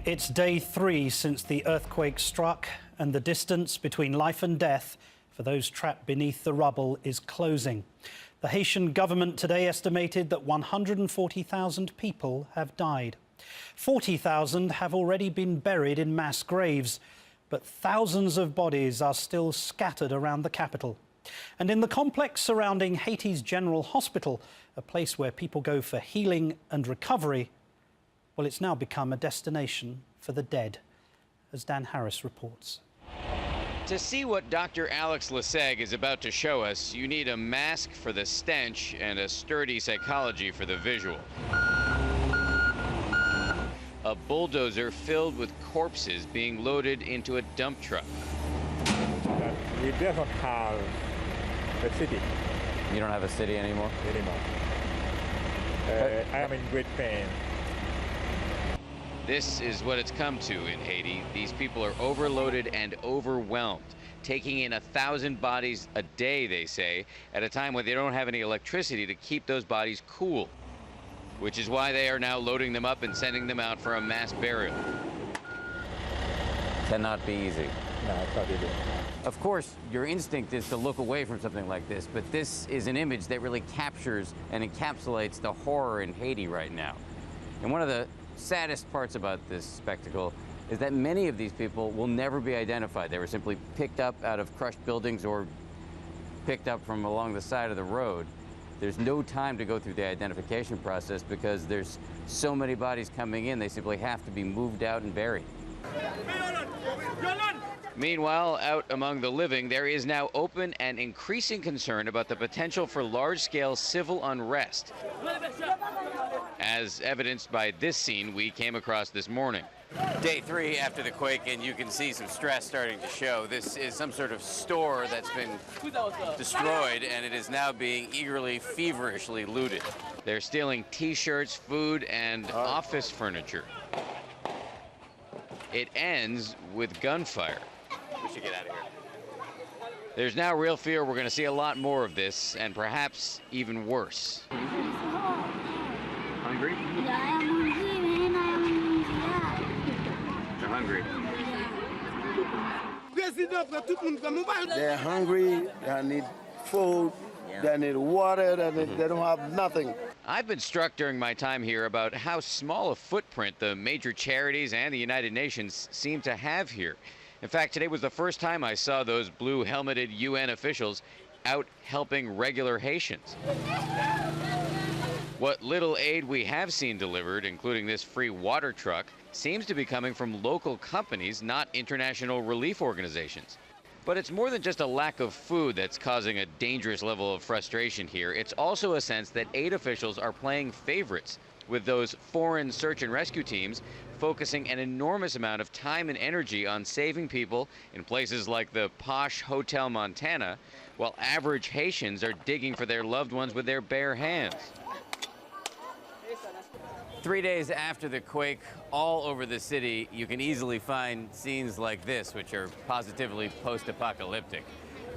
It's day 3 since the earthquake struck, and the distance between life and death for those trapped beneath the rubble is closing. The Haitian government today estimated that 140,000 people have died. 40,000 have already been buried in mass graves, but thousands of bodies are still scattered around the capital. And in the complex surrounding Haiti's General Hospital, a place where people go for healing and recovery, well, it's now become a destination for the dead, as Dan Harris reports. To see what Dr. Alex Leseg is about to show us, you need a mask for the stench and a sturdy psychology for the visual. A bulldozer filled with corpses being loaded into a dump truck. We don't have a city. You don't have a city anymore? I am in great pain. This is what it's come to in Haiti. These people are overloaded and overwhelmed, taking in 1,000 bodies a day, they say, at a time when they don't have any electricity to keep those bodies cool, which is why they are now loading them up and sending them out for a mass burial. Cannot be easy. No, it's not easy. Of course, your instinct is to look away from something like this, but this is an image that really captures and encapsulates the horror in Haiti right now. And one of the saddest parts about this spectacle is that many of these people will never be identified. They were simply picked up out of crushed buildings or picked up from along the side of the road. There's no time to go through the identification process because there's so many bodies coming in, they simply have to be moved out and buried. Meanwhile, out among the living, there is now open and increasing concern about the potential for large-scale civil unrest, as evidenced by this scene we came across this morning. Day 3 after the quake, and you can see some stress starting to show. This is some sort of store that's been destroyed, and it is now being eagerly, feverishly looted. They're stealing T-shirts, food, and office furniture. It ends with gunfire. We should get out of here. There's now real fear we're going to see a lot more of this, and perhaps even worse. Hungry? Yeah, I am hungry, man. I am hungry. They're hungry. They're hungry, they need food, they need water, they don't have nothing. I've been struck during my time here about how small a footprint the major charities and the United Nations seem to have here. In fact, today was the first time I saw those blue helmeted UN officials out helping regular Haitians. What little aid we have seen delivered, including this free water truck, seems to be coming from local companies, not international relief organizations. But it's more than just a lack of food that's causing a dangerous level of frustration here. It's also a sense that aid officials are playing favorites with those foreign search and rescue teams, focusing an enormous amount of time and energy on saving people in places like the posh Hotel Montana, while average Haitians are digging for their loved ones with their bare hands. 3 days after the quake, all over the city, you can easily find scenes like this, which are positively post-apocalyptic.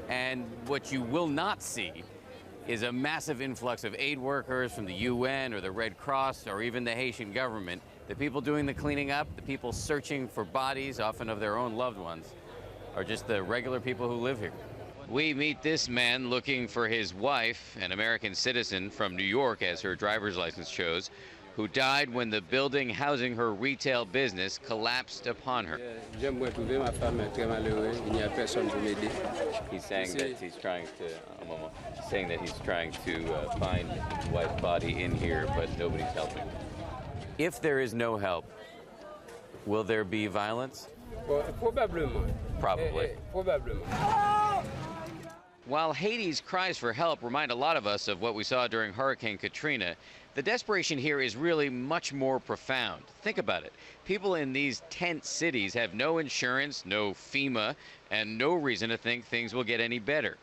And what you will not see is a massive influx of aid workers from the UN or the Red Cross or even the Haitian government. The people doing the cleaning up, the people searching for bodies, often of their own loved ones, are just the regular people who live here. We meet this man looking for his wife, an American citizen from New York, as her driver's license shows, who died when the building housing her retail business collapsed upon her. He's saying that he's trying to find his wife's body in here, but nobody's helping. If there is no help, will there be violence? Probably. While Haiti's cries for help remind a lot of us of what we saw during Hurricane Katrina, the desperation here is really much more profound. Think about it. People in these tent cities have no insurance, no FEMA, and no reason to think things will get any better.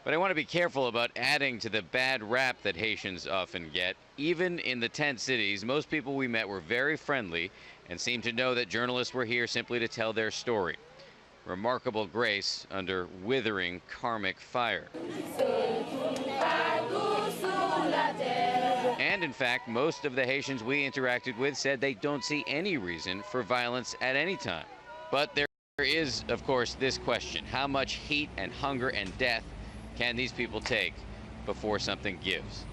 But I want to be careful about adding to the bad rap that Haitians often get. Even in the tent cities, most people we met were very friendly and seemed to know that journalists were here simply to tell their story. Remarkable grace under withering karmic fire. And in fact, most of the Haitians we interacted with said they don't see any reason for violence at any time. But there is, of course, this question: how much heat and hunger and death can these people take before something gives?